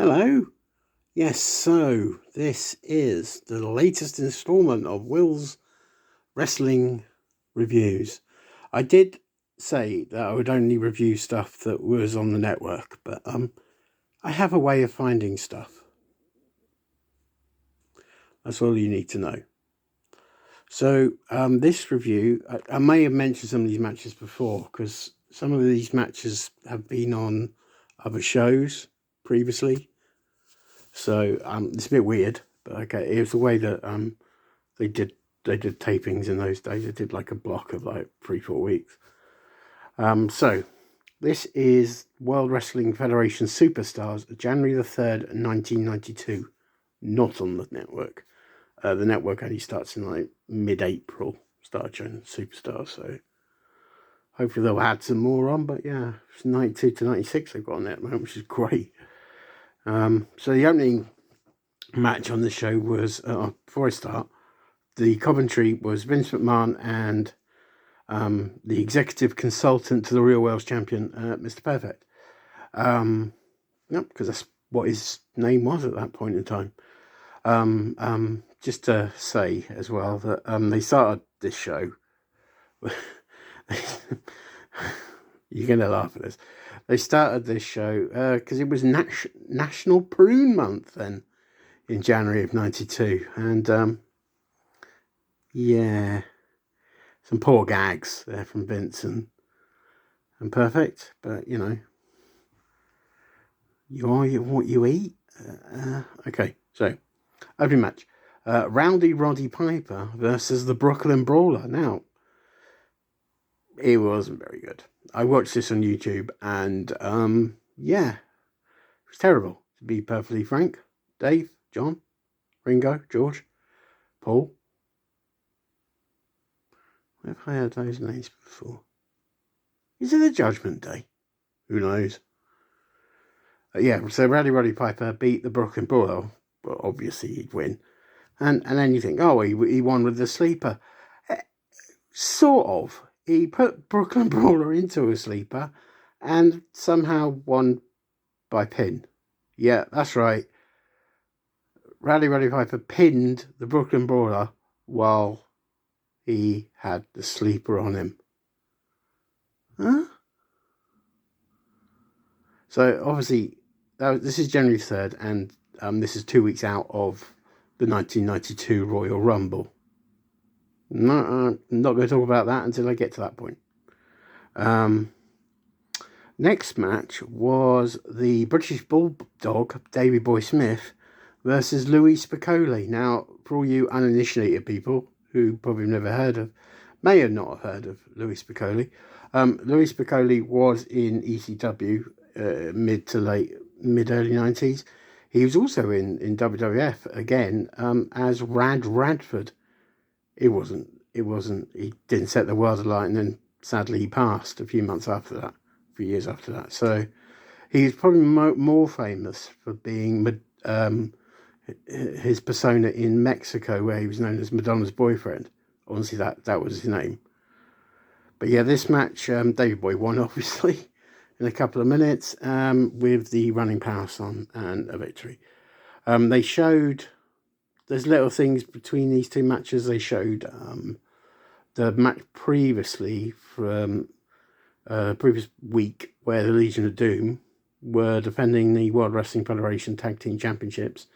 Hello. Yes, so this is the latest installment of Will's Wrestling Reviews. I did say that I would only review stuff that was on the network, but I have a way of finding stuff. That's all you need to know. So this review, I may have mentioned some of these matches before because some of these matches have been on other shows previously. So it's a bit weird, but okay, it was the way that they did tapings in those days. They did like a block of like 3-4 weeks. So this is World Wrestling Federation Superstars, January the 3rd, 1992. Not on the network. The network only starts in like mid-April. Started showing Superstars, so hopefully they'll add some more on. But yeah, it's 92 to 96 they've got on it at the moment, which is great. So the opening match on the show was, before I start, the commentary was Vince McMahon and the executive consultant to the Real World Champion, Mr. Perfect. Yep, because that's what his name was at that point in time. Just to say as well that they started this show. You're going to laugh at this. They started this show because it was National Prune Month then in January of 92. And yeah, some poor gags there from Vince and Perfect. But, you know, you are what you eat. Okay, so opening match. Rowdy Roddy Piper versus the Brooklyn Brawler. Now, it wasn't very good. I watched this on YouTube and, yeah, it was terrible, to be perfectly frank. Dave, John, Ringo, George, Paul. Where have I heard those names before? Is it a Judgment Day? Who knows? Yeah, so Rowdy Roddy Piper beat the Brooklyn Brawler. Well, obviously he'd win. And then you think, oh, he won with the sleeper. Sort of. He put Brooklyn Brawler into a sleeper and somehow won by pin. Yeah, that's right. Rowdy Roddy Piper pinned the Brooklyn Brawler while he had the sleeper on him. Huh? So obviously, this is January 3rd, and this is 2 weeks out of the 1992 Royal Rumble. No, I'm not going to talk about that until I get to that point. Next match was the British Bulldog, Davey Boy Smith, versus Louis Spicolli. Now, for all you uninitiated people who probably may have not heard of Louis Spicolli, Louis Spicolli was in ECW mid-early 90s. He was also in WWF again as Rad Radford. It wasn't. He didn't set the world alight, and then sadly he passed a few years after that. So he's probably more famous for being his persona in Mexico, where he was known as Madonna's boyfriend. Honestly, that was his name. But yeah, this match, Davey Boy won, obviously, in a couple of minutes with the running power slam and a victory. They showed... There's little things between these two matches. They showed the match previously from previous week where the Legion of Doom were defending the World Wrestling Federation Tag Team Championships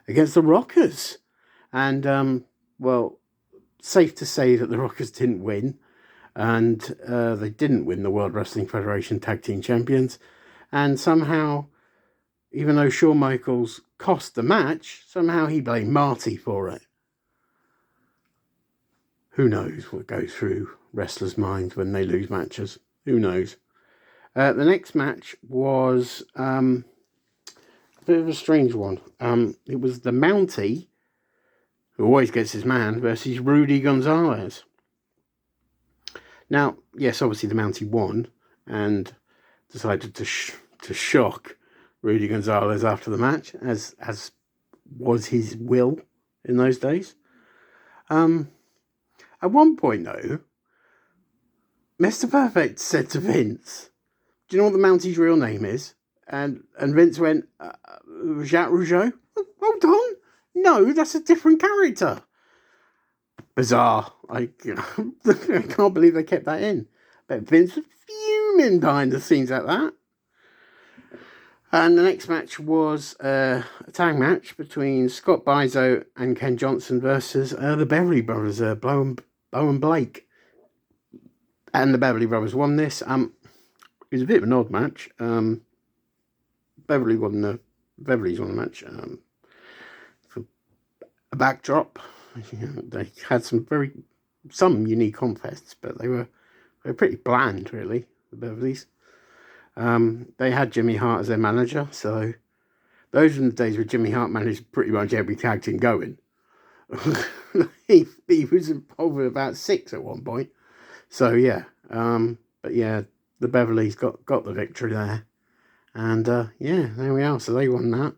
against the Rockers. And, well, safe to say that the Rockers didn't win. And they didn't win the World Wrestling Federation Tag Team Champions. And somehow, even though Shawn Michaels cost the match, somehow he blamed Marty for it. Who knows what goes through wrestlers' minds when they lose matches? Who knows? The next match was a bit of a strange one. It was the Mountie, who always gets his man, versus Rudy Gonzalez. Now, yes, obviously the Mountie won and decided to shock Rudy Gonzalez after the match, as was his will in those days. At one point, though, Mr. Perfect said to Vince, "Do you know what the Mountie's real name is?" And Vince went, Jacques Rougeau. Hold on. No, that's a different character. Bizarre. I can't believe they kept that in. But Vince was fuming behind the scenes at that. And the next match was a tag match between Scott Bizo and Ken Johnson versus the Beverly Brothers, Bo and Blake. And the Beverly Brothers won this. It was a bit of an odd match. Beverly's won the match for a backdrop. They had some unique contests, but they were pretty bland, really, the Beverlys. They had Jimmy Hart as their manager, so those were the days where Jimmy Hart managed pretty much every tag team going. he was involved with about 6 at one point. So yeah, but yeah, the Beverlys got the victory there. And yeah, there we are. So they won that.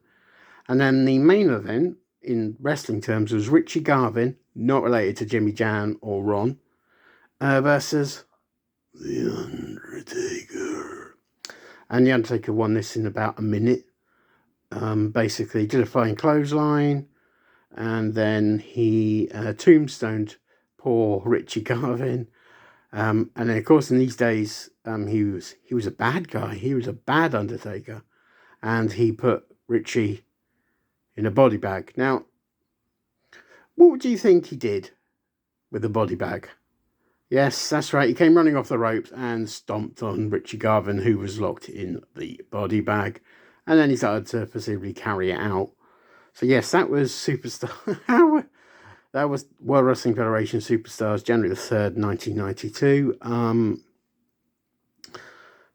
And then the main event, in wrestling terms, was Richie Garvin, not related to Jimmy Jan or Ron, versus The Undertaker. And The Undertaker won this in about a minute. Basically, did a flying clothesline, and then he tombstoned poor Richie Garvin. And then, of course, in these days, he was a bad guy. He was a bad Undertaker, and he put Richie in a body bag. Now, what do you think he did with the body bag? Yes, that's right. He came running off the ropes and stomped on Richie Garvin, who was locked in the body bag, and then he started to forcibly carry it out. So yes, that was Superstar. That was World Wrestling Federation Superstars January the 3rd, 1992.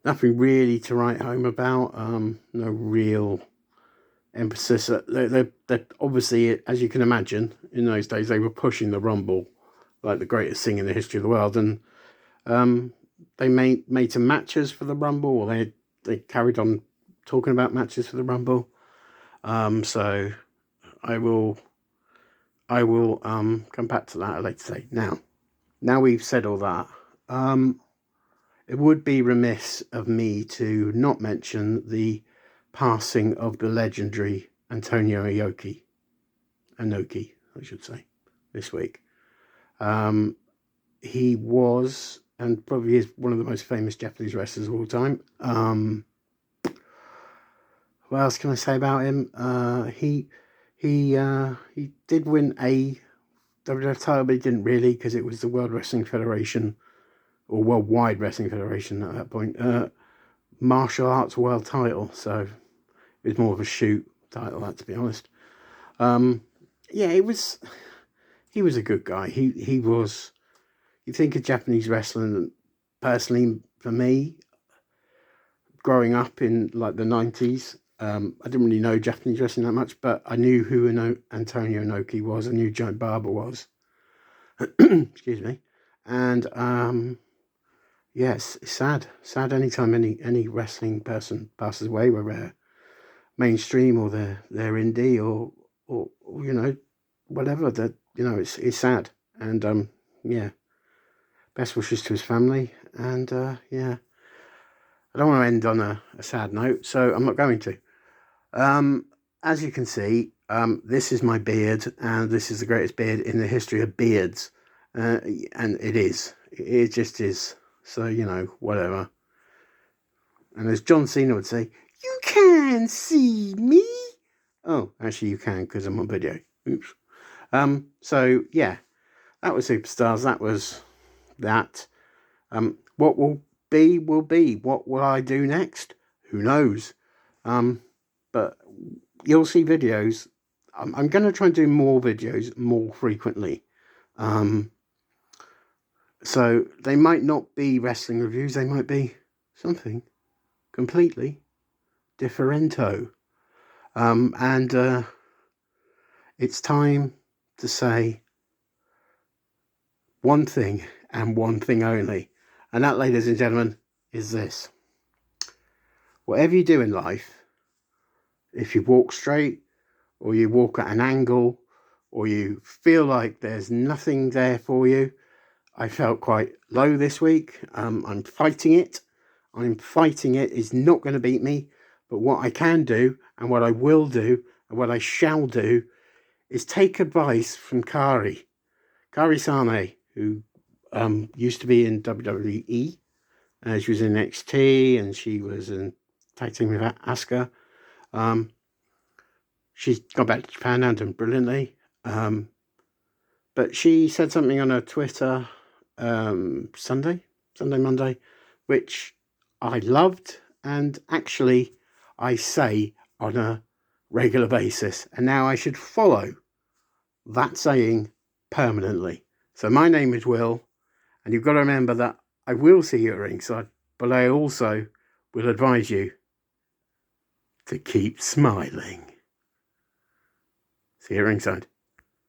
Nothing really to write home about. No real emphasis. They obviously, as you can imagine, in those days, they were pushing the Rumble like the greatest thing in the history of the world. And they made some matches for the Rumble, or they carried on talking about matches for the Rumble. So I will come back to that at a later date. Now we've said all that, it would be remiss of me to not mention the passing of the legendary Antonio Inoki, I should say, this week. He was, and probably is, one of the most famous Japanese wrestlers of all time. What else can I say about him? He did win a WWF title, but he didn't really, because it was the World Wrestling Federation, or Worldwide Wrestling Federation at that point, martial arts world title. So it was more of a shoot title, that, to be honest. Yeah, he was a good guy. He was. You think of Japanese wrestling, personally, for me, growing up in like the 90s, I didn't really know Japanese wrestling that much, but I knew who Antonio Inoki was. I knew Giant Barber was. Excuse me. And yes, it's sad. Sad anytime any wrestling person passes away, whether they're mainstream or they're indie or you know, whatever. That, you know, it's sad. And yeah, best wishes to his family. And yeah, I don't want to end on a sad note, so I'm not going to. As you can see, this is my beard, and this is the greatest beard in the history of beards. And it just is. So, you know, whatever. And as John Cena would say, you can see me. Oh, actually you can, because I'm on video. Oops. So yeah, that was Superstars. That was that. What will be, will be. What will I do next? Who knows? But you'll see videos. I'm going to try and do more videos more frequently. So they might not be wrestling reviews. They might be something completely differento. And it's time to say one thing and one thing only. And that, ladies and gentlemen, is this. Whatever you do in life, if you walk straight, or you walk at an angle, or you feel like there's nothing there for you. I felt quite low this week. I'm fighting it. It's not going to beat me, But what I can do, and what I will do, and what I shall do, is take advice from Kari Sane, who used to be in WWE. She was in NXT, and she was in tag team with Asuka. She got back to Japan and done brilliantly. But she said something on her Twitter Monday, which I loved, and actually I say on a regular basis. And now I should follow that saying permanently. So my name is Will, and you've got to remember that I will see you at ringside, but I also will advise you to keep smiling. See you at ringside.